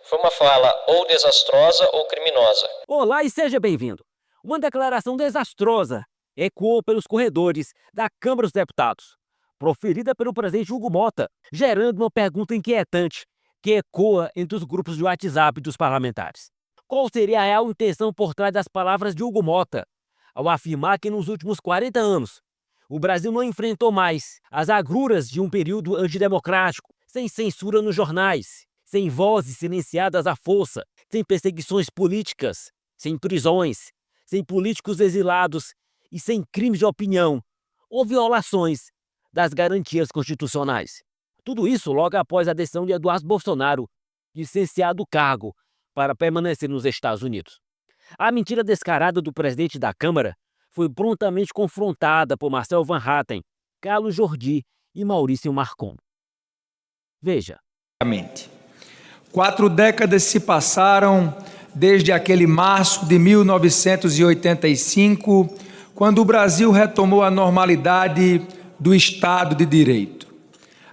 Foi uma fala ou desastrosa ou criminosa. Olá e seja bem-vindo. Uma declaração desastrosa ecoou pelos corredores da Câmara dos Deputados, proferida pelo presidente Hugo Mota, gerando uma pergunta inquietante que ecoa entre os grupos de WhatsApp dos parlamentares. Qual seria a real intenção por trás das palavras de Hugo Mota, ao afirmar que nos últimos 40 anos o Brasil não enfrentou mais as agruras de um período antidemocrático, sem censura nos jornais, sem vozes silenciadas à força, sem perseguições políticas, sem prisões, sem políticos exilados e sem crimes de opinião ou violações das garantias constitucionais. Tudo isso logo após a decisão de Eduardo Bolsonaro de licenciar do cargo para permanecer nos Estados Unidos. A mentira descarada do presidente da Câmara foi prontamente confrontada por Marcel Van Hatten, Carlos Jordi e Maurício Marcon. Veja. 4 décadas se passaram desde aquele março de 1985, quando o Brasil retomou a normalidade do Estado de Direito.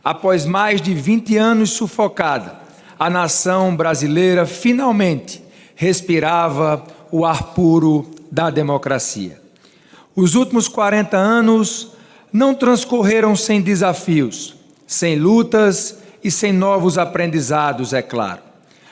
Após mais de 20 anos sufocada, a nação brasileira finalmente respirava o ar puro da democracia. Os últimos 40 anos não transcorreram sem desafios, sem lutas e sem novos aprendizados, é claro.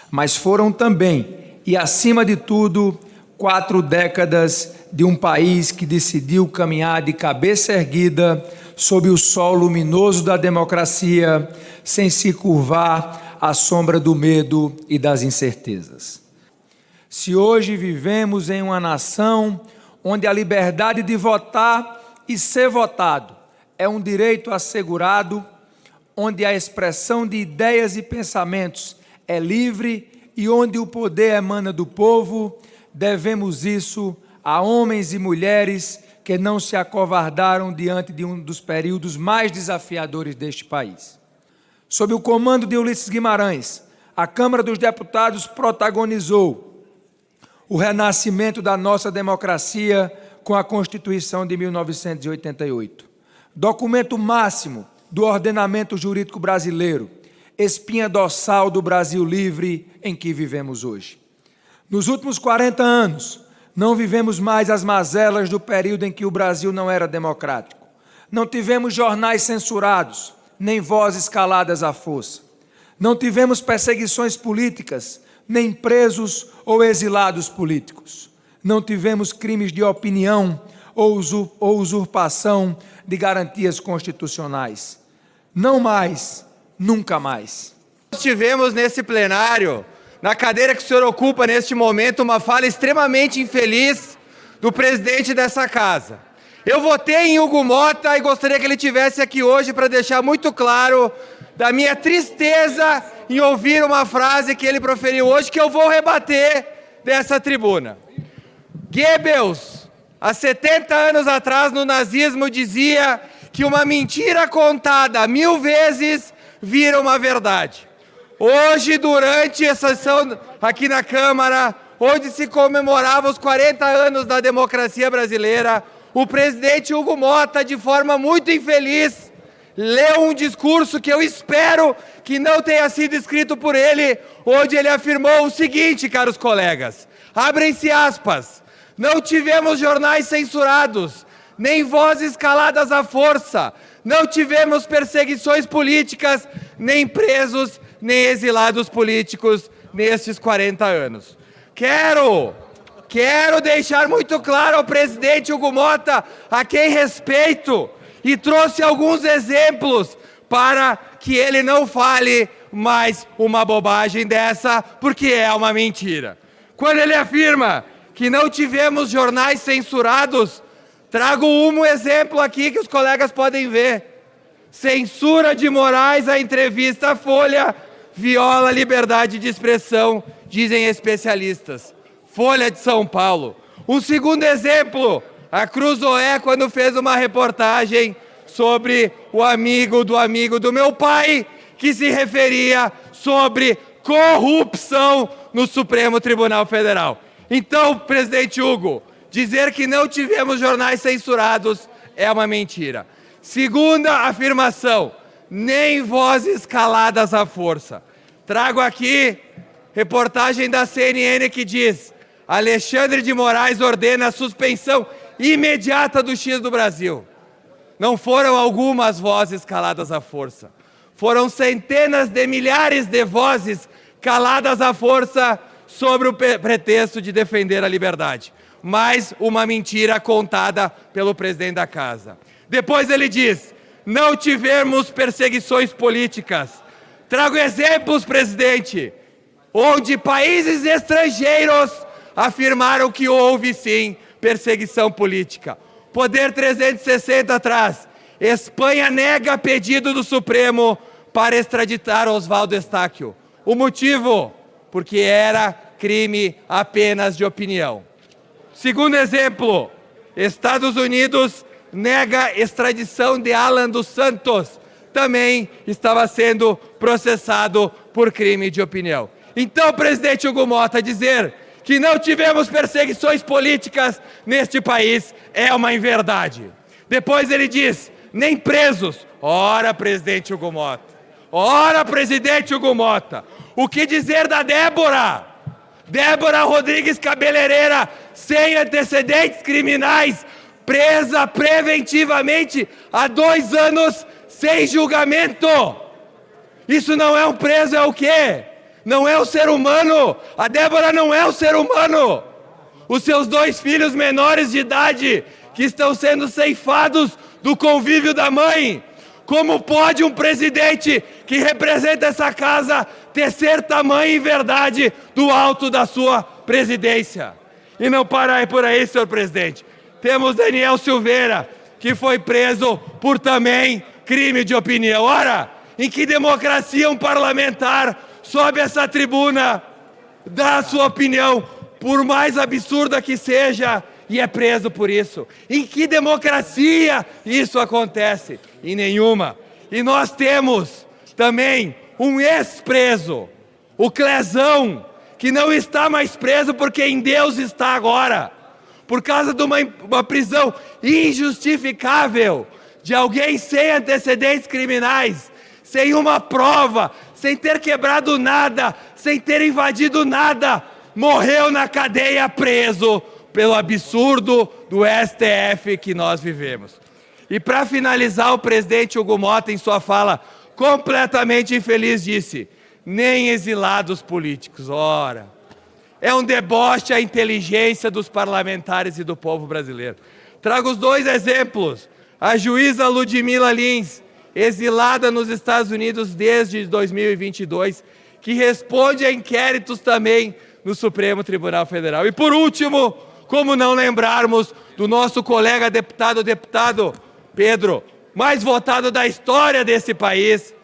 Mas foram também, e acima de tudo, 4 décadas de um país que decidiu caminhar de cabeça erguida sob o sol luminoso da democracia, sem se curvar à sombra do medo e das incertezas. Se hoje vivemos em uma nação onde a liberdade de votar e ser votado é um direito assegurado, onde a expressão de ideias e pensamentos é livre e onde o poder emana do povo, devemos isso a homens e mulheres que não se acovardaram diante de um dos períodos mais desafiadores deste país. Sob o comando de Ulisses Guimarães, a Câmara dos Deputados protagonizou o renascimento da nossa democracia com a Constituição de 1988. Documento máximo do ordenamento jurídico brasileiro, espinha dorsal do Brasil livre em que vivemos hoje. Nos últimos 40 anos, não vivemos mais as mazelas do período em que o Brasil não era democrático. Não tivemos jornais censurados, nem vozes caladas à força. Não tivemos perseguições políticas, nem presos ou exilados políticos. Não tivemos crimes de opinião ou usurpação de garantias constitucionais. Não mais, nunca mais. Nós tivemos nesse plenário, na cadeira que o senhor ocupa neste momento, uma fala extremamente infeliz do presidente dessa casa. Eu votei em Hugo Mota e gostaria que ele estivesse aqui hoje para deixar muito claro da minha tristeza em ouvir uma frase que ele proferiu hoje, que eu vou rebater dessa tribuna. Goebbels, há 70 anos atrás, no nazismo, dizia que uma mentira contada 1000 vezes vira uma verdade. Hoje, durante a sessão aqui na Câmara, onde se comemorava os 40 anos da democracia brasileira, o presidente Hugo Mota, de forma muito infeliz, leu um discurso que eu espero que não tenha sido escrito por ele, onde ele afirmou o seguinte, caros colegas, abrem-se aspas, não tivemos jornais censurados, nem vozes caladas à força, não tivemos perseguições políticas, nem presos, nem exilados políticos nestes 40 anos. Quero deixar muito claro ao presidente Hugo Mota, a quem respeito, e trouxe alguns exemplos para que ele não fale mais uma bobagem dessa, porque é uma mentira. Quando ele afirma que não tivemos jornais censurados, trago um exemplo aqui que os colegas podem ver. Censura de Moraes à entrevista à Folha viola a liberdade de expressão, dizem especialistas. Folha de São Paulo. Um segundo exemplo, a Cruzoé, quando fez uma reportagem sobre o amigo do meu pai, que se referia sobre corrupção no Supremo Tribunal Federal. Então, presidente Hugo, dizer que não tivemos jornais censurados é uma mentira. Segunda afirmação, nem vozes caladas à força. Trago aqui reportagem da CNN que diz: Alexandre de Moraes ordena a suspensão imediata do X do Brasil. Não foram algumas vozes caladas à força. Foram centenas de milhares de vozes caladas à força sobre o pretexto de defender a liberdade. Mais uma mentira contada pelo presidente da casa. Depois ele diz: não tivemos perseguições políticas. Trago exemplos, presidente, onde países estrangeiros afirmaram que houve sim perseguição política. Poder 360 atrás. Espanha nega pedido do Supremo para extraditar Oswaldo Eustáquio. O motivo? Porque era crime apenas de opinião. Segundo exemplo, Estados Unidos nega extradição de Alan dos Santos. Também estava sendo processado por crime de opinião. Então, presidente Hugo Motta, dizer que não tivemos perseguições políticas neste país é uma inverdade. Depois ele diz: nem presos. Ora, presidente Hugo Motta. Ora, presidente Hugo Motta. O que dizer da Débora? Débora Rodrigues Cabeleireira, sem antecedentes criminais, presa preventivamente há 2 anos sem julgamento. Isso não é um preso, é o quê? Não é um ser humano. A Débora não é um ser humano. Os seus 2 filhos menores de idade que estão sendo ceifados do convívio da mãe. Como pode um presidente que representa essa casa tecer tamanha inverdade do alto da sua presidência? E não para por aí, senhor presidente. Temos Daniel Silveira, que foi preso por também crime de opinião. Ora, em que democracia um parlamentar sobe essa tribuna, dá a sua opinião, por mais absurda que seja, e é preso por isso? Em que democracia isso acontece? Em nenhuma. E nós temos também um ex-preso, o Clezão, que não está mais preso porque em Deus está agora, por causa de uma prisão injustificável de alguém sem antecedentes criminais, sem uma prova, sem ter quebrado nada, sem ter invadido nada, morreu na cadeia preso pelo absurdo do STF que nós vivemos. E para finalizar, o presidente Hugo Motta, em sua fala completamente infeliz, disse: nem exilados políticos. Ora, é um deboche à inteligência dos parlamentares e do povo brasileiro. Trago os 2 exemplos. A juíza Ludmila Lins, exilada nos Estados Unidos desde 2022, que responde a inquéritos também no Supremo Tribunal Federal. E por último, como não lembrarmos do nosso colega deputado Pedro, mais votado da história desse país,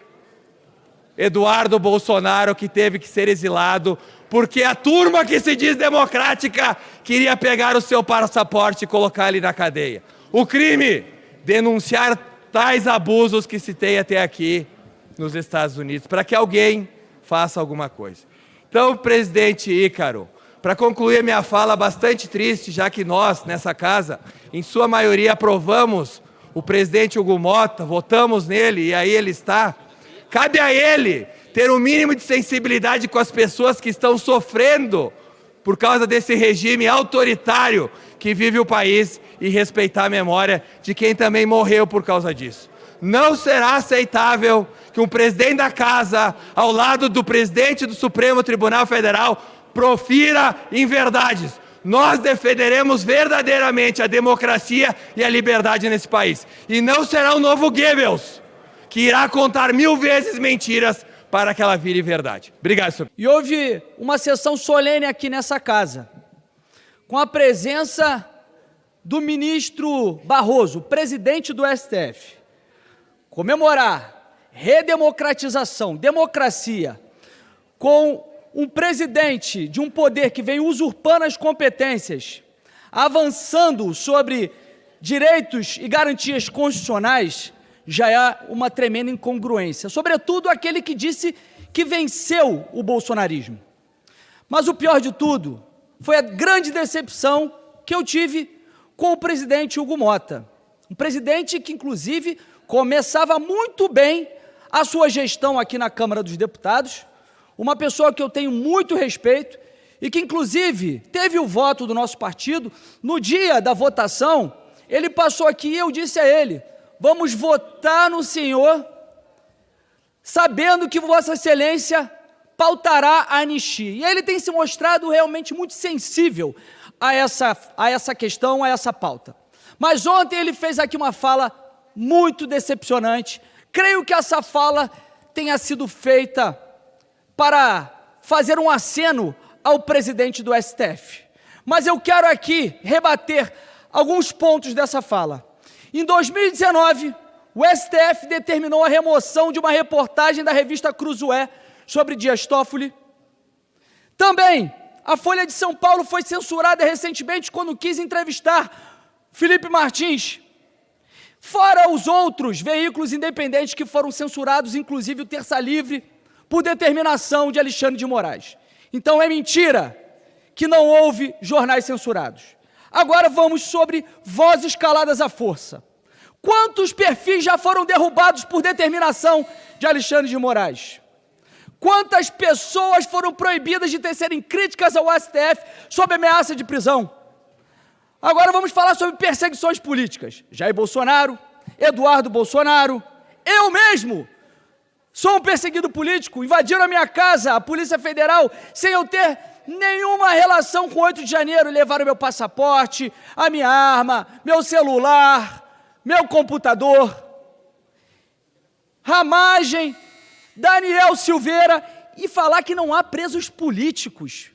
Eduardo Bolsonaro, que teve que ser exilado porque a turma que se diz democrática queria pegar o seu passaporte e colocar ele na cadeia. O crime? Denunciar tais abusos que citei até aqui nos Estados Unidos, para que alguém faça alguma coisa. Então, presidente Ícaro, para concluir minha fala bastante triste, já que nós, nessa casa, em sua maioria aprovamos o presidente Hugo Motta, votamos nele e aí ele está, cabe a ele ter um mínimo de sensibilidade com as pessoas que estão sofrendo por causa desse regime autoritário que vive o país e respeitar a memória de quem também morreu por causa disso. Não será aceitável que um presidente da casa, ao lado do presidente do Supremo Tribunal Federal, profira inverdades. Nós defenderemos verdadeiramente a democracia e a liberdade nesse país. E não será o novo Goebbels, que irá contar 1000 vezes mentiras para que ela vire verdade. Obrigado, senhor. E houve uma sessão solene aqui nessa casa, com a presença do ministro Barroso, presidente do STF. Comemorar redemocratização, democracia, com um presidente de um poder que vem usurpando as competências, avançando sobre direitos e garantias constitucionais, já é uma tremenda incongruência. Sobretudo aquele que disse que venceu o bolsonarismo. Mas o pior de tudo foi a grande decepção que eu tive com o presidente Hugo Motta. Um presidente que, inclusive, começava muito bem a sua gestão aqui na Câmara dos Deputados, uma pessoa que eu tenho muito respeito e que, inclusive, teve o voto do nosso partido. No dia da votação, ele passou aqui e eu disse a ele: vamos votar no senhor, sabendo que Vossa Excelência pautará a anistia. E ele tem se mostrado realmente muito sensível a essa questão, a essa pauta. Mas ontem ele fez aqui uma fala muito decepcionante. Creio que essa fala tenha sido feita para fazer um aceno ao presidente do STF. Mas eu quero aqui rebater alguns pontos dessa fala. Em 2019, o STF determinou a remoção de uma reportagem da revista Cruzoé sobre Dias Toffoli. Também, a Folha de São Paulo foi censurada recentemente quando quis entrevistar Felipe Martins. Fora os outros veículos independentes que foram censurados, inclusive o Terça Livre, por determinação de Alexandre de Moraes. Então é mentira que não houve jornais censurados. Agora vamos sobre vozes caladas à força. Quantos perfis já foram derrubados por determinação de Alexandre de Moraes? Quantas pessoas foram proibidas de tecerem críticas ao STF sob ameaça de prisão? Agora vamos falar sobre perseguições políticas. Jair Bolsonaro, Eduardo Bolsonaro, eu mesmo sou um perseguido político. Invadiram a minha casa, a Polícia Federal, sem eu ter nenhuma relação com 8 de janeiro. Levaram meu passaporte, a minha arma, meu celular, meu computador. Ramagem, Daniel Silveira, e falar que não há presos políticos.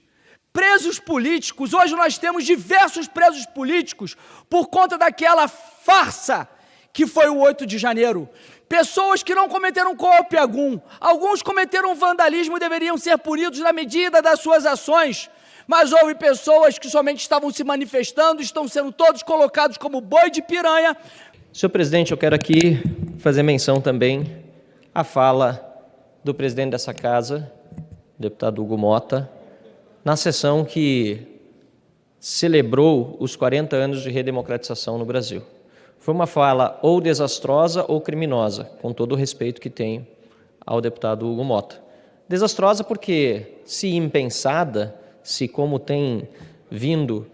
Presos políticos, hoje nós temos diversos presos políticos por conta daquela farsa que foi o 8 de janeiro. Pessoas que não cometeram golpe algum, alguns cometeram vandalismo e deveriam ser punidos na medida das suas ações, mas houve pessoas que somente estavam se manifestando, estão sendo todos colocados como boi de piranha. Senhor presidente, eu quero aqui fazer menção também à fala do presidente dessa casa, deputado Hugo Motta, na sessão que celebrou os 40 anos de redemocratização no Brasil. Foi uma fala ou desastrosa ou criminosa, com todo o respeito que tenho ao deputado Hugo Motta. Desastrosa porque, se impensada, se como tem vindo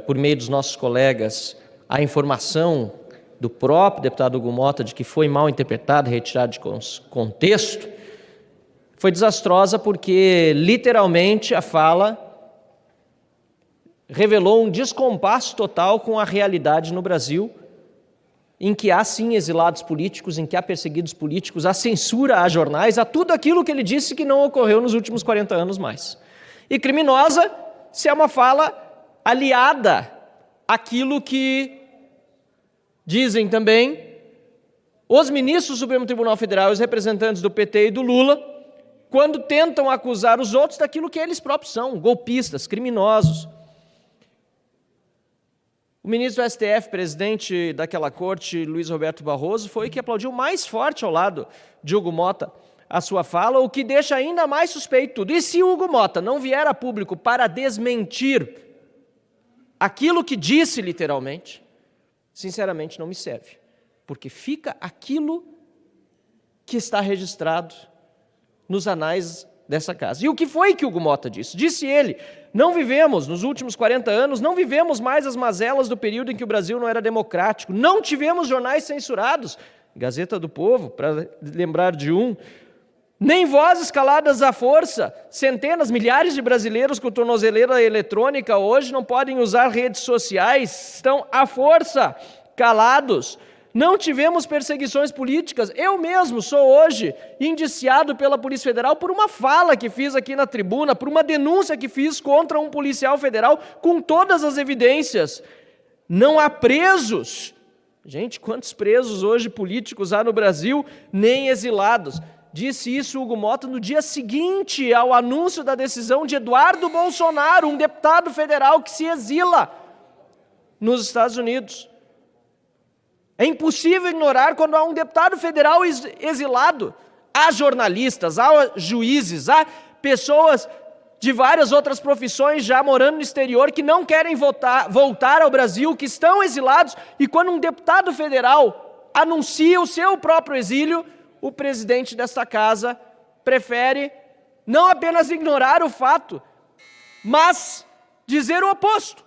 por meio dos nossos colegas a informação do próprio deputado Hugo Motta de que foi mal interpretada, retirada de contexto, foi desastrosa porque, literalmente, a fala revelou um descompasso total com a realidade no Brasil, em que há, sim, exilados políticos, em que há perseguidos políticos, há censura a jornais, há tudo aquilo que ele disse que não ocorreu nos últimos 40 anos mais. E criminosa se é uma fala aliada àquilo que dizem também os ministros do Supremo Tribunal Federal e os representantes do PT e do Lula, quando tentam acusar os outros daquilo que eles próprios são, golpistas, criminosos. O ministro do STF, presidente daquela corte, Luiz Roberto Barroso, foi o que aplaudiu mais forte ao lado de Hugo Motta a sua fala, o que deixa ainda mais suspeito tudo. E se Hugo Motta não vier a público para desmentir aquilo que disse literalmente, sinceramente não me serve, porque fica aquilo que está registrado nos anais dessa casa. E o que foi que Hugo Motta disse? Disse ele: não vivemos, nos últimos 40 anos, não vivemos mais as mazelas do período em que o Brasil não era democrático, não tivemos jornais censurados, Gazeta do Povo, para lembrar de um, nem vozes caladas à força, centenas, milhares de brasileiros com tornozeleira eletrônica hoje não podem usar redes sociais, estão à força, calados. Não tivemos perseguições políticas. Eu mesmo sou hoje indiciado pela Polícia Federal por uma fala que fiz aqui na tribuna, por uma denúncia que fiz contra um policial federal com todas as evidências. Não há presos. Gente, quantos presos hoje políticos há no Brasil? Nem exilados. Disse isso Hugo Motta no dia seguinte ao anúncio da decisão de Eduardo Bolsonaro, um deputado federal que se exila nos Estados Unidos. É impossível ignorar quando há um deputado federal exilado. Há jornalistas, há juízes, há pessoas de várias outras profissões já morando no exterior que não querem voltar ao Brasil, que estão exilados, e quando um deputado federal anuncia o seu próprio exílio, o presidente desta casa prefere não apenas ignorar o fato, mas dizer o oposto,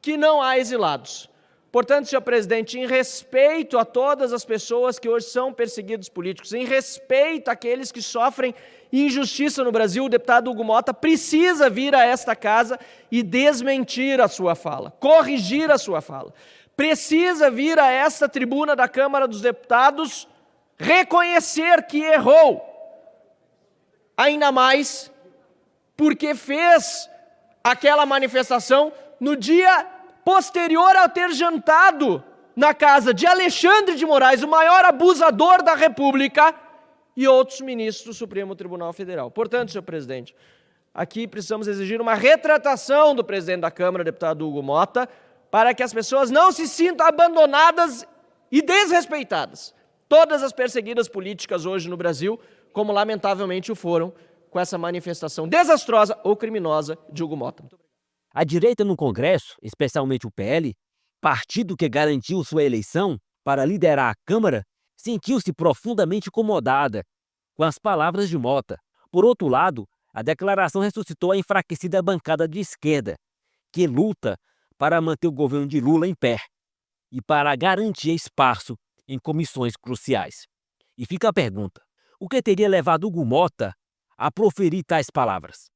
que não há exilados. Portanto, senhor presidente, em respeito a todas as pessoas que hoje são perseguidos políticos, em respeito àqueles que sofrem injustiça no Brasil, o deputado Hugo Motta precisa vir a esta casa e desmentir a sua fala, corrigir a sua fala. Precisa vir a esta tribuna da Câmara dos Deputados reconhecer que errou, ainda mais porque fez aquela manifestação no dia posterior ao ter jantado na casa de Alexandre de Moraes, o maior abusador da República, e outros ministros do Supremo Tribunal Federal. Portanto, senhor presidente, aqui precisamos exigir uma retratação do presidente da Câmara, deputado Hugo Motta, para que as pessoas não se sintam abandonadas e desrespeitadas. Todas as perseguidas políticas hoje no Brasil, como lamentavelmente o foram com essa manifestação desastrosa ou criminosa de Hugo Motta. A direita no Congresso, especialmente o PL, partido que garantiu sua eleição para liderar a Câmara, sentiu-se profundamente incomodada com as palavras de Motta. Por outro lado, a declaração ressuscitou a enfraquecida bancada de esquerda, que luta para manter o governo de Lula em pé e para garantir espaço em comissões cruciais. E fica a pergunta: o que teria levado Hugo Motta a proferir tais palavras?